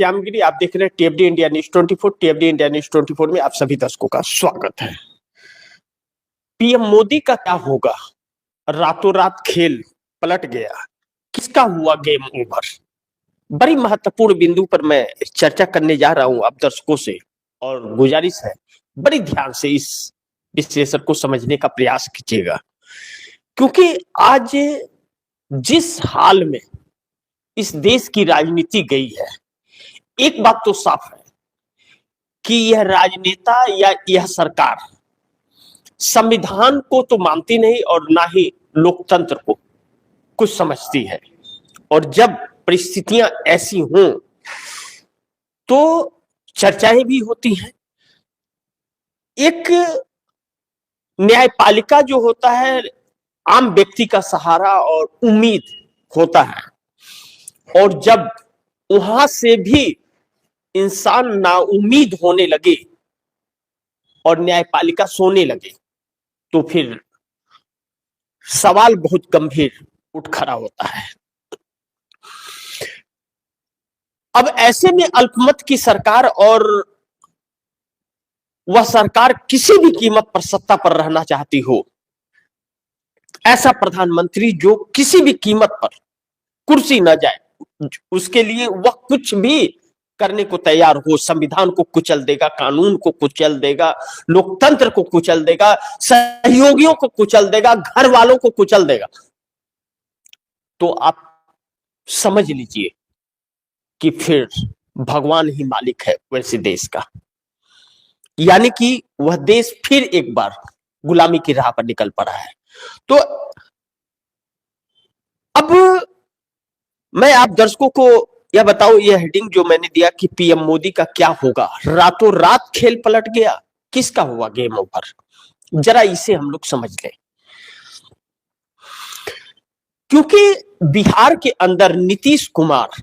श्याम गिरी, आप देख रहे हैं टीएफडी इंडिया न्यूज 24। टीएफडी इंडिया न्यूज 24 में आप सभी दर्शकों का स्वागत है। पीएम मोदी का क्या होगा? रातों रात खेल पलट गया, किसका हुआ गेम ओवर? बड़ी महत्वपूर्ण बिंदु पर मैं चर्चा करने जा रहा हूं आप दर्शकों से, और गुजारिश है बड़ी ध्यान से इस विश्लेषण को समझने का प्रयास कीजिएगा, क्योंकि आज जिस हाल में इस देश की राजनीति गई है, एक बात तो साफ है कि यह राजनेता या यह सरकार संविधान को तो मानती नहीं और ना ही लोकतंत्र को कुछ समझती है। और जब परिस्थितियां ऐसी हों तो चर्चाएं भी होती हैं। एक न्यायपालिका जो होता है, आम व्यक्ति का सहारा और उम्मीद होता है, और जब वहां से भी इंसान नाउम्मीद होने लगे और न्यायपालिका सोने लगे तो फिर सवाल बहुत गंभीर उठ खड़ा होता है। अब ऐसे में अल्पमत की सरकार, और वह सरकार किसी भी कीमत पर सत्ता पर रहना चाहती हो, ऐसा प्रधानमंत्री जो किसी भी कीमत पर कुर्सी न जाए, उसके लिए वह कुछ भी करने को तैयार हो, संविधान को कुचल देगा, कानून को कुचल देगा, लोकतंत्र को कुचल देगा, सहयोगियों को कुचल देगा, घर वालों को कुचल देगा, तो आप समझ लीजिए कि फिर भगवान ही मालिक है वैसे देश का। यानी कि वह देश फिर एक बार गुलामी की राह पर निकल पड़ा है। तो अब मैं आप दर्शकों को यह बताऊं, यह हेडिंग जो मैंने दिया कि पीएम मोदी का क्या होगा, रातों रात खेल पलट गया, किसका हुआ गेम ओवर, जरा इसे हम लोग समझ लें। क्योंकि बिहार के अंदर नीतीश कुमार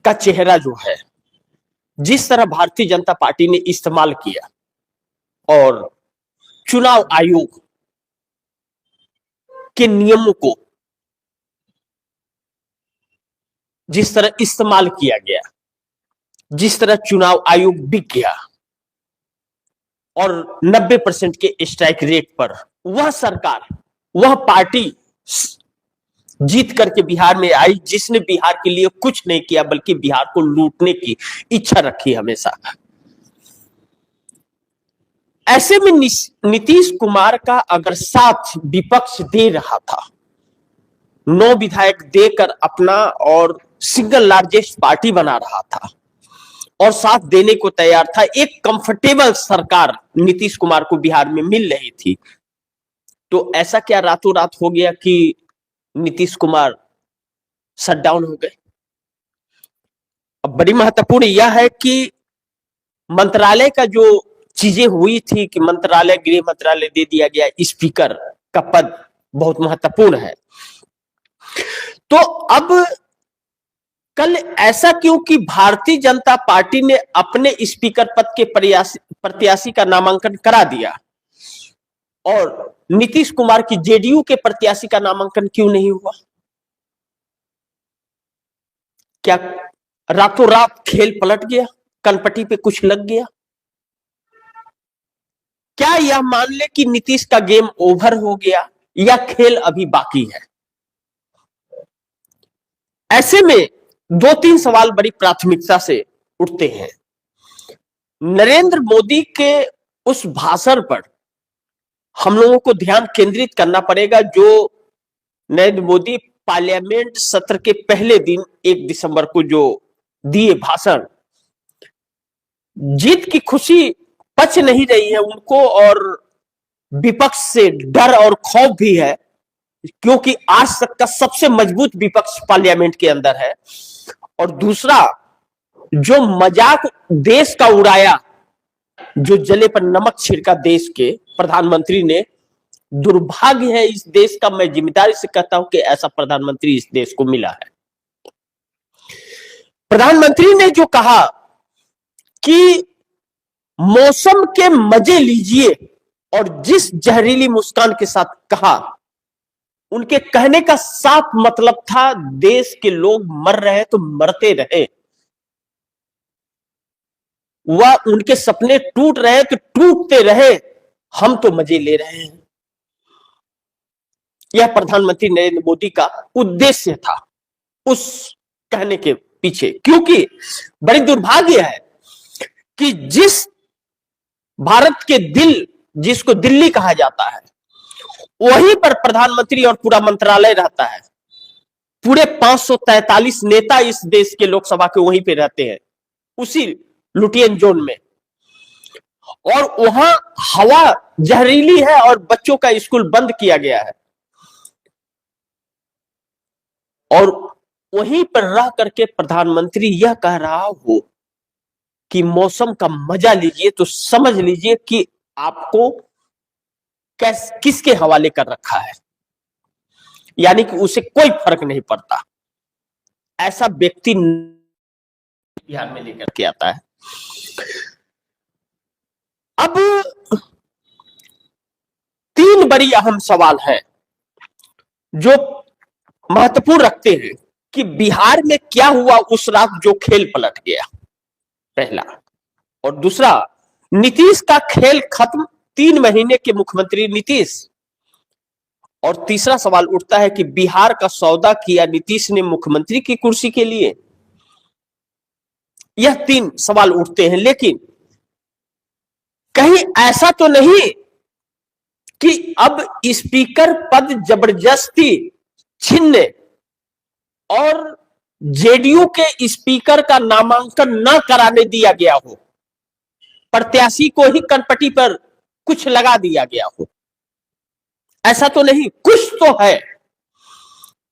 का चेहरा जो है, जिस तरह भारतीय जनता पार्टी ने इस्तेमाल किया और चुनाव आयोग के नियमों को जिस तरह इस्तेमाल किया गया, जिस तरह चुनाव आयोग बिक गया और 90% के स्ट्राइक रेट पर वह सरकार, वह पार्टी जीत करके बिहार में आई, जिसने बिहार के लिए कुछ नहीं किया बल्कि बिहार को लूटने की इच्छा रखी हमेशा। ऐसे में नीतीश कुमार का अगर साथ विपक्ष दे रहा था, 9 विधायक देकर अपना और सिंगल लार्जेस्ट पार्टी बना रहा था और साथ देने को तैयार था, एक कंफर्टेबल सरकार नीतीश कुमार को बिहार में मिल रही थी, तो ऐसा क्या रातों रात हो गया कि नीतीश कुमार शट डाउन हो गए? अब बड़ी महत्वपूर्ण यह है कि मंत्रालय का जो चीजें हुई थी कि मंत्रालय, गृह मंत्रालय दे दिया गया, स्पीकर का पद बहुत महत्वपूर्ण है। तो अब कल ऐसा क्यों कि भारतीय जनता पार्टी ने अपने स्पीकर पद के प्रत्याशी का नामांकन करा दिया और नीतीश कुमार की जेडीयू के प्रत्याशी का नामांकन क्यों नहीं हुआ? क्या रातों रात खेल पलट गया, कनपटी पे कुछ लग गया? क्या यह मान ले कि नीतीश का गेम ओवर हो गया या खेल अभी बाकी है? ऐसे में 2-3 सवाल बड़ी प्राथमिकता से उठते हैं। नरेंद्र मोदी के उस भाषण पर हम लोगों को ध्यान केंद्रित करना पड़ेगा, जो नरेंद्र मोदी पार्लियामेंट सत्र के पहले दिन 1 दिसंबर को जो दिए भाषण, जीत की खुशी पच नहीं रही है उनको और विपक्ष से डर और खौफ भी है, क्योंकि आज तक का सबसे मजबूत विपक्ष पार्लियामेंट के अंदर है। और दूसरा, जो मजाक देश का उड़ाया, जो जले पर नमक छिड़का देश के प्रधानमंत्री ने, दुर्भाग्य है इस देश का, मैं जिम्मेदारी से कहता हूं कि ऐसा प्रधानमंत्री इस देश को मिला है। प्रधानमंत्री ने जो कहा कि मौसम के मजे लीजिए, और जिस जहरीली मुस्कान के साथ कहा, उनके कहने का साफ मतलब था देश के लोग मर रहे तो मरते रहे, वह उनके सपने टूट रहे तो टूटते रहे, हम तो मजे ले रहे हैं। यह प्रधानमंत्री नरेंद्र मोदी का उद्देश्य था उस कहने के पीछे, क्योंकि बड़ी दुर्भाग्य है कि जिस भारत के दिल, जिसको दिल्ली कहा जाता है, वहीं पर प्रधानमंत्री और पूरा मंत्रालय रहता है। पूरे 543 नेता इस देश के लोकसभा के वहीं पे रहते हैं, उसी लुटियन जोन में। और वहां हवा जहरीली है और बच्चों का स्कूल बंद किया गया है, और वहीं पर रह करके प्रधानमंत्री यह कह रहा हो कि मौसम का मजा लीजिए, तो समझ लीजिए कि आपको किसके हवाले कर रखा है, यानी कि उसे कोई फर्क नहीं पड़ता। ऐसा व्यक्ति बिहार में लेकर के आता है। अब 3 बड़ी अहम सवाल हैं जो महत्वपूर्ण रखते हैं कि बिहार में क्या हुआ उस रात जो खेल पलट गया, पहला। और दूसरा, नीतीश का खेल खत्म, 3 महीने के मुख्यमंत्री नीतीश। और तीसरा सवाल उठता है कि बिहार का सौदा किया नीतीश ने मुख्यमंत्री की कुर्सी के लिए। यह 3 सवाल उठते हैं, लेकिन कहीं ऐसा तो नहीं कि अब स्पीकर पद जबरदस्ती छीनने और जेडीयू के स्पीकर का नामांकन न कराने दिया गया हो, प्रत्याशी को ही कनपटी पर कुछ लगा दिया गया हो। ऐसा तो नहीं, कुछ तो है,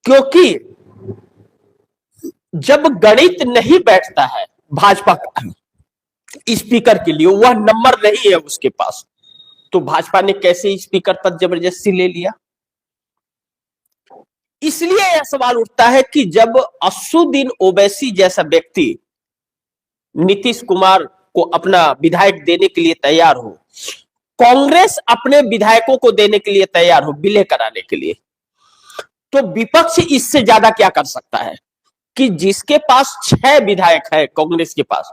क्योंकि जब गणित नहीं बैठता है भाजपा का स्पीकर के लिए, वह नंबर नहीं है उसके पास, तो भाजपा ने कैसे स्पीकर पद जबरदस्ती ले लिया। इसलिए यह सवाल उठता है कि जब असुद्दीन ओवैसी जैसा व्यक्ति नीतीश कुमार को अपना विधायक देने के लिए तैयार हो, कांग्रेस अपने विधायकों को देने के लिए तैयार हो विलय कराने के लिए, तो विपक्ष इससे ज्यादा क्या कर सकता है कि जिसके पास 6 विधायक है कांग्रेस के पास,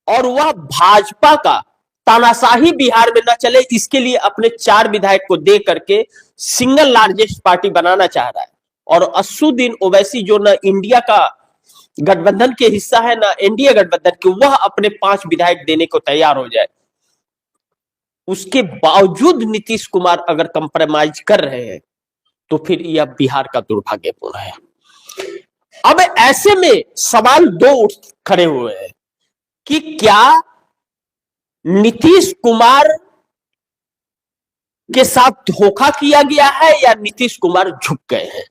और वह भाजपा का तानाशाही बिहार में न चले, इसके लिए अपने 4 विधायक को दे करके सिंगल लार्जेस्ट पार्टी बनाना चाह रहा है। और असुद्दीन ओवैसी जो न इंडिया का गठबंधन के हिस्सा है ना एनडीए गठबंधन के, वह अपने 5 विधायक देने को तैयार हो जाए। उसके बावजूद नीतीश कुमार अगर कंप्रोमाइज कर रहे हैं तो फिर यह बिहार का दुर्भाग्यपूर्ण है। अब ऐसे में सवाल 2 उठ खड़े हुए हैं कि क्या नीतीश कुमार के साथ धोखा किया गया है या नीतीश कुमार झुक गए हैं।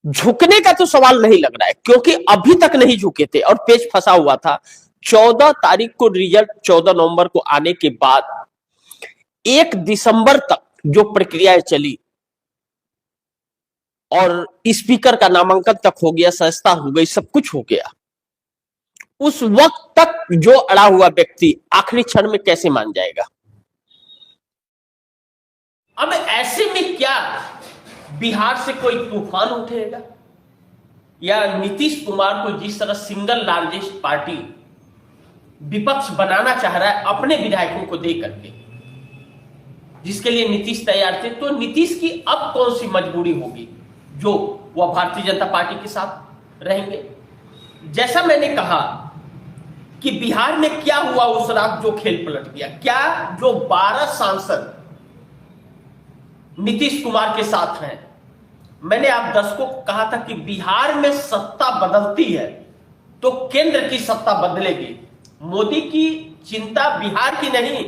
झुकने का तो सवाल नहीं लग रहा है, क्योंकि अभी तक नहीं झुके थे और पेच फंसा हुआ था। 14 तारीख को रिजल्ट 14 नवंबर को आने के बाद 1 दिसंबर तक जो प्रक्रियाएं चली और स्पीकर का नामांकन तक हो गया, संस्था हो गई, सब कुछ हो गया, उस वक्त तक जो अड़ा हुआ व्यक्ति आखिरी क्षण में कैसे मान जाएगा। अब ऐसे में क्या बिहार से कोई तूफान उठेगा या नीतीश कुमार को जिस तरह सिंगल लार्जेस्ट पार्टी विपक्ष बनाना चाह रहा है अपने विधायकों को दे करके, जिसके लिए नीतीश तैयार थे, तो नीतीश की अब कौन सी मजबूरी होगी जो वह भारतीय जनता पार्टी के साथ रहेंगे। जैसा मैंने कहा कि बिहार में क्या हुआ उस रात जो खेल पलट गया, क्या जो 12 सांसद नीतीश कुमार के साथ हैं, मैंने आप दर्शकों को कहा था कि बिहार में सत्ता बदलती है तो केंद्र की सत्ता बदलेगी। मोदी की चिंता बिहार की नहीं,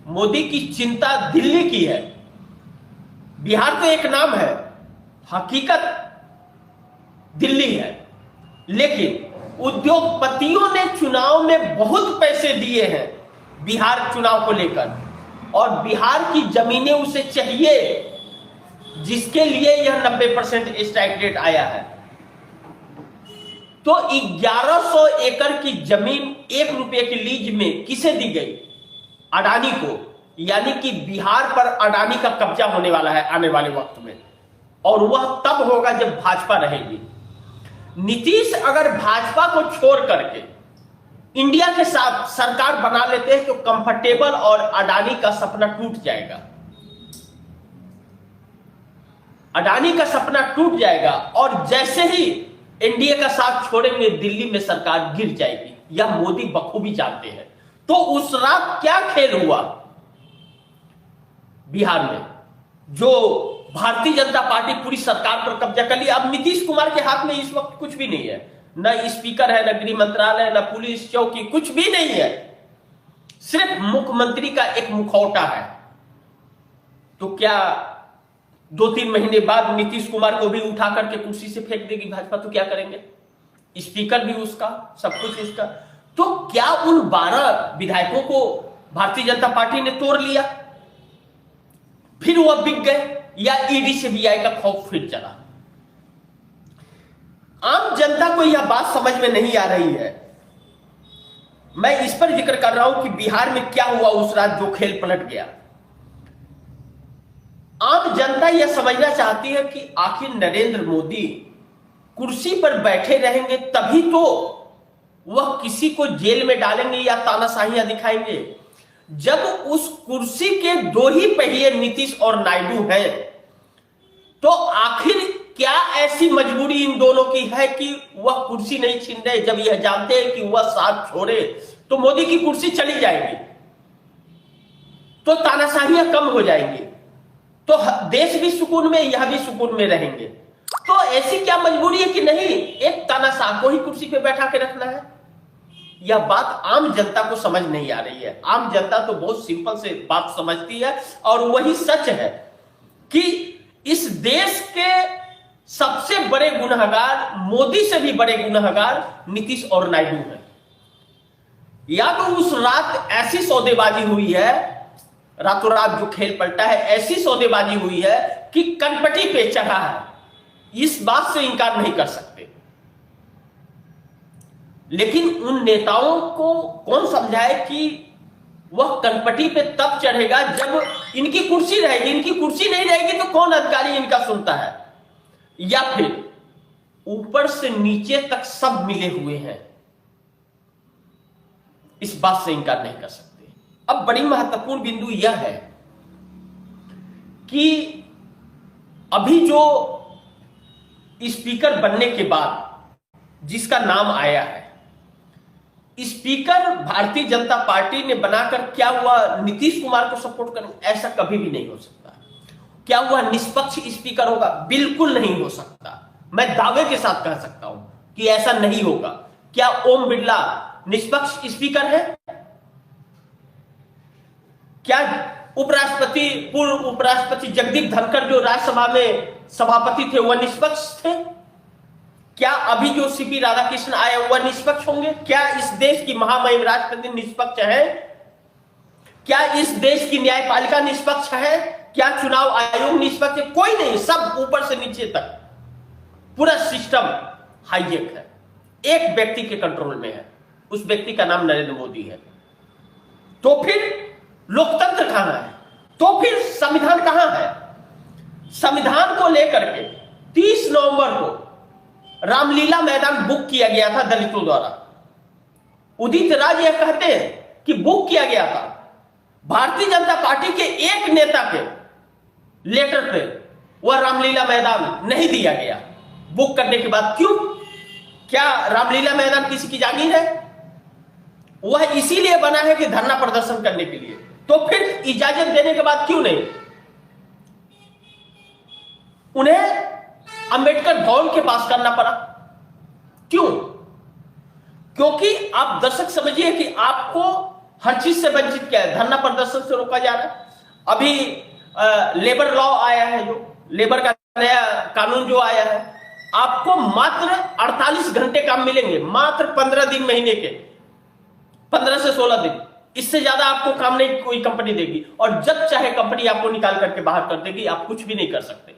मोदी की चिंता दिल्ली की है। बिहार तो एक नाम है, हकीकत दिल्ली है, लेकिन उद्योगपतियों ने चुनाव में बहुत पैसे दिए हैं बिहार चुनाव को लेकर, और बिहार की जमीनें उसे चाहिए, जिसके लिए यह 90% स्ट्राइक रेट आया है। तो 1100 एकड़ की जमीन 1 रुपए की लीज में किसे दी गई? अडानी को, यानी कि बिहार पर अडानी का कब्जा होने वाला है आने वाले वक्त में, और वह तब होगा जब भाजपा रहेगी। नीतीश अगर भाजपा को छोड़ करके इंडिया के साथ सरकार बना लेते हैं तो कंफर्टेबल और अडानी का सपना टूट जाएगा। अडानी का सपना टूट जाएगा और जैसे ही एनडीए का साथ छोड़ेंगे दिल्ली में सरकार गिर जाएगी, यह मोदी बखूबी जानते हैं। तो उस रात क्या खेल हुआ बिहार में, जो भारतीय जनता पार्टी पूरी सरकार पर कब्जा कर लिया। अब नीतीश कुमार के हाथ में इस वक्त कुछ भी नहीं है, न स्पीकर है, न गृह मंत्रालय, न पुलिस चौकी, कुछ भी नहीं है। सिर्फ मुख्यमंत्री का एक मुखौटा है। तो क्या 2-3 महीने बाद नीतीश कुमार को भी उठा करके कुर्सी से फेंक देगी भाजपा? तो क्या करेंगे? स्पीकर भी उसका, सब कुछ उसका। तो क्या उन 12 विधायकों को भारतीय जनता पार्टी ने तोड़ लिया, फिर वह बिक गए, या ईडी सीबीआई का खौफ फिर चला? आम जनता को यह बात समझ में नहीं आ रही है। मैं इस पर जिक्र कर रहा हूं कि बिहार में क्या हुआ उस रात जो खेल पलट गया। आम जनता यह समझना चाहती है कि आखिर नरेंद्र मोदी कुर्सी पर बैठे रहेंगे तभी तो वह किसी को जेल में डालेंगे या तानाशाहियां दिखाएंगे। जब उस कुर्सी के 2 ही पहिए नीतीश और नायडू हैं, तो आखिर क्या ऐसी मजबूरी इन दोनों की है कि वह कुर्सी नहीं छीन रहे? जब यह जानते हैं कि वह साथ छोड़े तो मोदी की कुर्सी चली जाएगी, तो तानाशाहियां कम हो जाएंगी, तो देश भी सुकून में, यह भी सुकून में रहेंगे। तो ऐसी क्या मजबूरी है कि नहीं एक तानाशाह को ही कुर्सी पे बैठा के रखना है? यह बात आम जनता को समझ नहीं आ रही है। आम जनता तो बहुत सिंपल से बात समझती है और वही सच है कि इस देश के सबसे बड़े गुनहगार, मोदी से भी बड़े गुनहगार नीतीश और नायडू हैं। या तो उस रात ऐसी सौदेबाजी हुई है, रातों रात जो खेल पलटा है, ऐसी सौदेबाजी हुई है कि कनपटी पे चढ़ा है, इस बात से इंकार नहीं कर सकते। लेकिन उन नेताओं को कौन समझाए कि वह कनपटी पे तब चढ़ेगा जब इनकी कुर्सी रहेगी। इनकी कुर्सी नहीं रहेगी तो कौन अधिकारी इनका सुनता है? या फिर ऊपर से नीचे तक सब मिले हुए हैं, इस बात से इंकार नहीं कर सकते। अब बड़ी महत्वपूर्ण बिंदु यह है कि अभी जो स्पीकर बनने के बाद जिसका नाम आया है, स्पीकर भारतीय जनता पार्टी ने बनाकर क्या हुआ नीतीश कुमार को सपोर्ट करें? ऐसा कभी भी नहीं हो सकता। क्या हुआ निष्पक्ष स्पीकर होगा? बिल्कुल नहीं हो सकता। मैं दावे के साथ कह सकता हूं कि ऐसा नहीं होगा। क्या ओम बिरला निष्पक्ष स्पीकर है? क्या उपराष्ट्रपति, पूर्व उपराष्ट्रपति जगदीप धनखड़ जो राज्यसभा में सभापति थे, वह निष्पक्ष थे? क्या अभी जो सीपी राधाकृष्ण आए वह निष्पक्ष होंगे? क्या इस देश की महामहिम राष्ट्रपति निष्पक्ष है? क्या इस देश की न्यायपालिका निष्पक्ष है? क्या चुनाव आयोग निष्पक्ष है? कोई नहीं। सब ऊपर से नीचे तक पूरा सिस्टम हाईजेक है, एक व्यक्ति के कंट्रोल में है। उस व्यक्ति का नाम नरेंद्र मोदी है। तो फिर लोकतंत्र कहां है? तो फिर संविधान कहां है? संविधान को लेकर के 30 नवंबर को रामलीला मैदान बुक किया गया था दलितों द्वारा। उदित राज यह कहते हैं कि बुक किया गया था। भारतीय जनता पार्टी के एक नेता के लेटर पे वह रामलीला मैदान नहीं दिया गया बुक करने के बाद। क्यों? क्या रामलीला मैदान किसी की जागीर है? वह इसीलिए बना है कि धरना प्रदर्शन करने के लिए। तो फिर इजाजत देने के बाद क्यों नहीं? उन्हें अंबेडकर भवन के पास करना पड़ा। क्यों? क्योंकि आप दर्शक समझिए कि आपको हर चीज से वंचित किया है। धरना प्रदर्शन से रोका जा रहा है। अभी लेबर लॉ आया है, जो लेबर का नया कानून जो आया है, आपको मात्र 48 घंटे काम मिलेंगे, मात्र 15 दिन महीने के, 15 से 16 दिन। इससे ज्यादा आपको काम नहीं कोई कंपनी देगी। और जब चाहे कंपनी आपको निकाल करके बाहर कर देगी। आप कुछ भी नहीं कर सकते।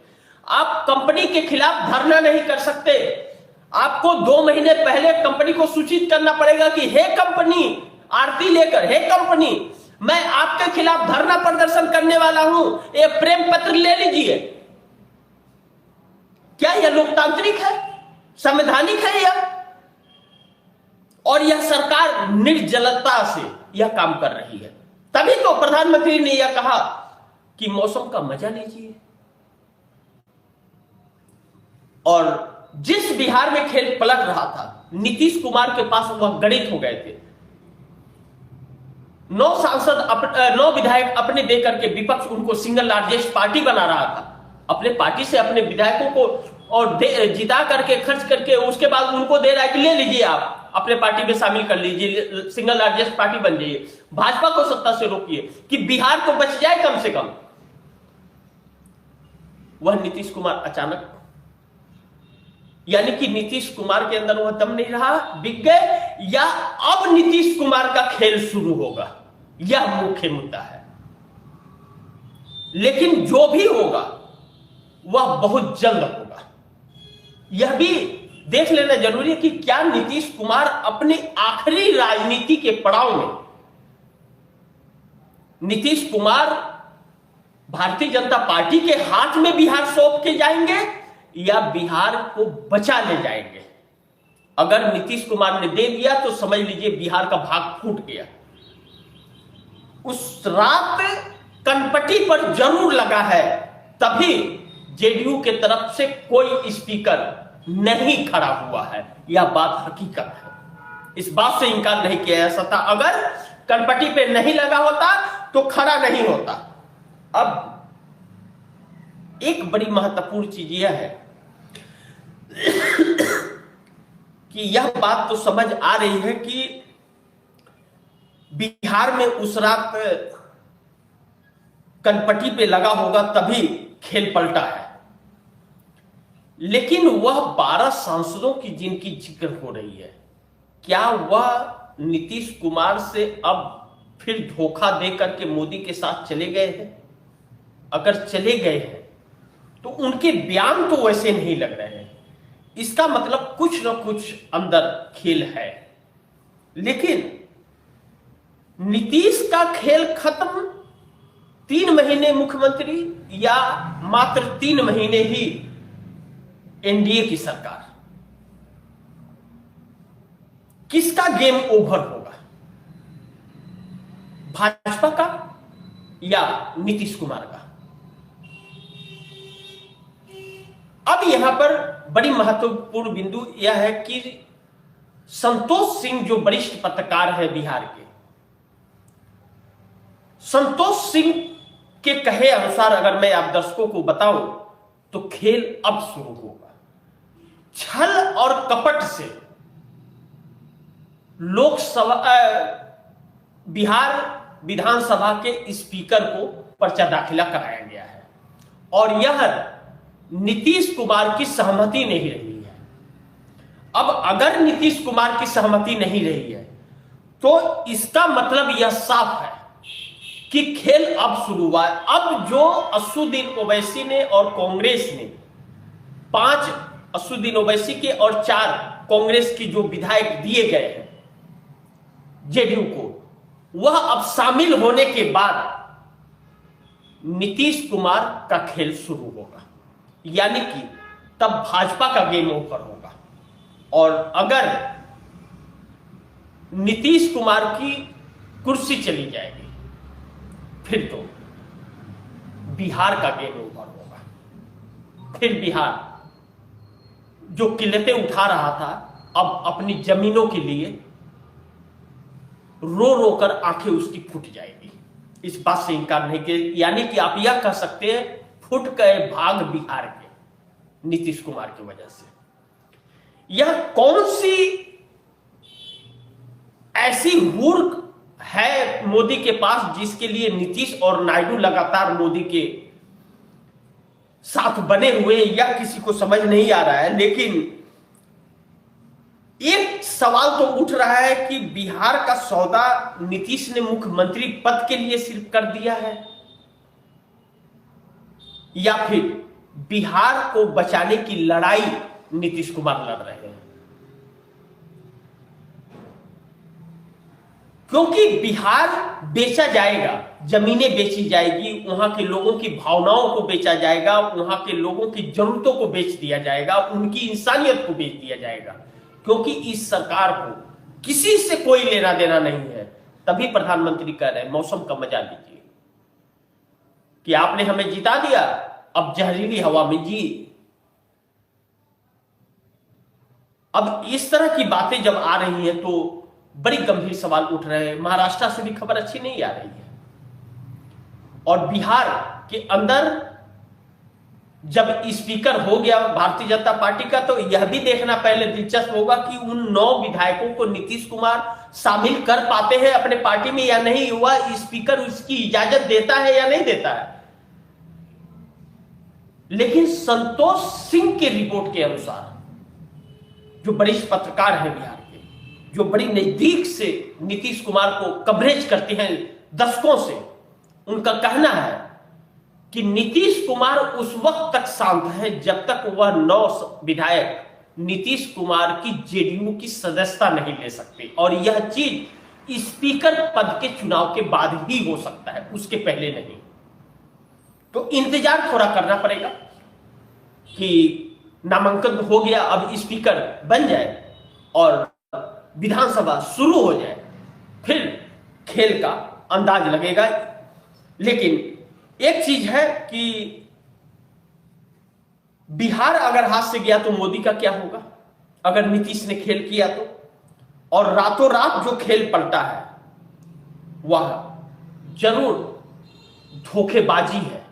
आप कंपनी के खिलाफ धरना नहीं कर सकते। आपको 2 महीने पहले कंपनी को सूचित करना पड़ेगा कि हे कंपनी, आरती लेकर, हे कंपनी, मैं आपके खिलाफ धरना प्रदर्शन करने वाला हूं, ये प्रेम पत्र ले लीजिए। क्या यह लोकतांत्रिक है? संवैधानिक है? यह और यह सरकार निर्जलता से यह काम कर रही है। तभी तो प्रधानमंत्री ने यह कहा कि मौसम का मजा लीजिए। और जिस बिहार में खेल पलट रहा था, नीतीश कुमार के पास वह गणित हो गए थे। 9 विधायक अपने देकर के विपक्ष उनको सिंगल लार्जेस्ट पार्टी बना रहा था। अपने पार्टी से अपने विधायकों को और जिता करके खर्च करके उसके बाद उनको दे रहा है कि ले लीजिए, आप अपने पार्टी में शामिल कर लीजिए, सिंगल लार्जेस्ट पार्टी बन जाइए, भाजपा को सत्ता से रोकिए कि बिहार को बच जाए कम से कम। वह नीतीश कुमार अचानक, यानी कि नीतीश कुमार के अंदर वह दम नहीं रहा, बिक गए, या अब नीतीश कुमार का खेल शुरू होगा, यह मुख्य मुद्दा है। लेकिन जो भी होगा वह बहुत जल्द होगा। यह भी देख लेना जरूरी है कि क्या नीतीश कुमार अपने आखिरी राजनीति के पड़ाव में, नीतीश कुमार भारतीय जनता पार्टी के हाथ में बिहार सौंप के जाएंगे या बिहार को बचा ले जाएंगे। अगर नीतीश कुमार ने दे दिया तो समझ लीजिए बिहार का भाग फूट गया। उस रात कनपटी पर जरूर लगा है, तभी जेडीयू के तरफ से कोई स्पीकर नहीं खड़ा हुआ है। यह बात हकीकत है, इस बात से इंकार नहीं किया जा सकता। अगर कनपटी पे नहीं लगा होता तो खड़ा नहीं होता। अब एक बड़ी महत्वपूर्ण चीज यह है कि यह बात तो समझ आ रही है कि बिहार में उस रात कनपटी पे लगा होगा तभी खेल पलटा है। लेकिन वह 12 सांसदों की जिनकी जिक्र हो रही है, क्या वह नीतीश कुमार से अब फिर धोखा देकर के मोदी के साथ चले गए हैं? अगर चले गए हैं तो उनके बयान तो वैसे नहीं लग रहे हैं। इसका मतलब कुछ ना कुछ अंदर खेल है। लेकिन नीतीश का खेल खत्म 3 महीने मुख्यमंत्री या मात्र 3 महीने ही एनडीए की सरकार, किसका गेम ओवर होगा? भाजपा का या नीतीश कुमार का? अब यहां पर बड़ी महत्वपूर्ण बिंदु यह है कि संतोष सिंह जो वरिष्ठ पत्रकार है बिहार के, संतोष सिंह के कहे अनुसार अगर मैं आप दर्शकों को बताऊं तो खेल अब शुरू होगा। छल और कपट से लोकसभा बिहार विधानसभा के स्पीकर को पर्चा दाखिला कराया गया है और यह नीतीश कुमार की सहमति नहीं रही है। अब अगर नीतीश कुमार की सहमति नहीं रही है तो इसका मतलब यह साफ है कि खेल अब शुरू हुआ है। अब जो असदुद्दीन ओवैसी ने और कांग्रेस ने 5 असदुद्दीन ओवैसी के और 4 कांग्रेस की जो विधायक दिए गए हैं जेडीयू को, वह अब शामिल होने के बाद नीतीश कुमार का खेल शुरू होगा, यानी कि तब भाजपा का गेम ओवर होगा। और अगर नीतीश कुमार की कुर्सी चली जाएगी फिर तो बिहार का गेम ओवर होगा। फिर बिहार जो किल्लतें उठा रहा था अब अपनी जमीनों के लिए रो रो कर आंखें उसकी फूट जाएगी। इस बात से इंकार नहीं किया, यानी कि आप यह कह सकते हैं फूट गए भाग बिहार के नीतीश कुमार की वजह से। यह कौन सी ऐसी मूर्ख है मोदी के पास जिसके लिए नीतीश और नायडू लगातार मोदी के साथ बने हुए, या किसी को समझ नहीं आ रहा है। लेकिन एक सवाल तो उठ रहा है कि बिहार का सौदा नीतीश ने मुख्यमंत्री पद के लिए सिर्फ कर दिया है या फिर बिहार को बचाने की लड़ाई नीतीश कुमार लड़ रहे हैं। क्योंकि बिहार बेचा जाएगा, जमीनें बेची जाएगी, वहां के लोगों की भावनाओं को बेचा जाएगा, वहां के लोगों की जरूरतों को बेच दिया जाएगा, उनकी इंसानियत को बेच दिया जाएगा। क्योंकि इस सरकार को किसी से कोई लेना देना नहीं है। तभी प्रधानमंत्री कह रहे हैं मौसम का मजा लीजिए कि आपने हमें जिता दिया, अब जहरीली हवा में जी। अब इस तरह की बातें जब आ रही हैं तो बड़ी गंभीर सवाल उठ रहे हैं। महाराष्ट्र से भी खबर अच्छी नहीं आ रही है, और बिहार के अंदर जब स्पीकर हो गया भारतीय जनता पार्टी का, तो यह भी देखना पहले दिलचस्प होगा कि उन 9 विधायकों को नीतीश कुमार शामिल कर पाते हैं अपने पार्टी में या नहीं, हुआ स्पीकर उसकी इजाजत देता है या नहीं देता है। लेकिन संतोष सिंह के रिपोर्ट के अनुसार, जो वरिष्ठ पत्रकार हैं बिहार के, जो बड़ी नजदीक से नीतीश कुमार को कवरेज करते हैं दशकों से, उनका कहना है कि नीतीश कुमार उस वक्त तक शांत है जब तक वह 9 विधायक नीतीश कुमार की जेडीयू की सदस्यता नहीं ले सकते, और यह चीज स्पीकर पद के चुनाव के बाद ही हो सकता है, उसके पहले नहीं। तो इंतजार थोड़ा करना पड़ेगा कि नामांकन हो गया, अब स्पीकर बन जाए और विधानसभा शुरू हो जाए, फिर खेल का अंदाज लगेगा। लेकिन एक चीज है कि बिहार अगर हाथ से गया तो मोदी का क्या होगा अगर नीतीश ने खेल किया तो, और रातों रात जो खेल पलटा है वह जरूर धोखेबाजी है,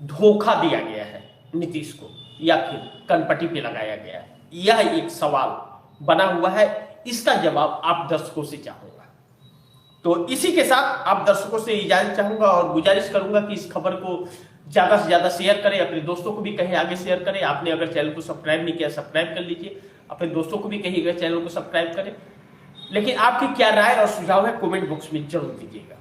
धोखा दिया गया है नीतीश को, या फिर कनपटी पे लगाया गया है। यह एक सवाल बना हुआ है, इसका जवाब आप दर्शकों से चाहूंगा। तो इसी के साथ आप दर्शकों से इजाजत चाहूंगा और गुजारिश करूंगा कि इस खबर को ज्यादा से ज्यादा शेयर करें, अपने दोस्तों को भी कहीं आगे शेयर करें। आपने अगर चैनल को सब्सक्राइब नहीं किया, सब्सक्राइब कर लीजिए, अपने दोस्तों को भी कहिएगा चैनल को सब्सक्राइब करें। लेकिन आपकी क्या राय और सुझाव है कमेंट बॉक्स में जरूर दीजिएगा।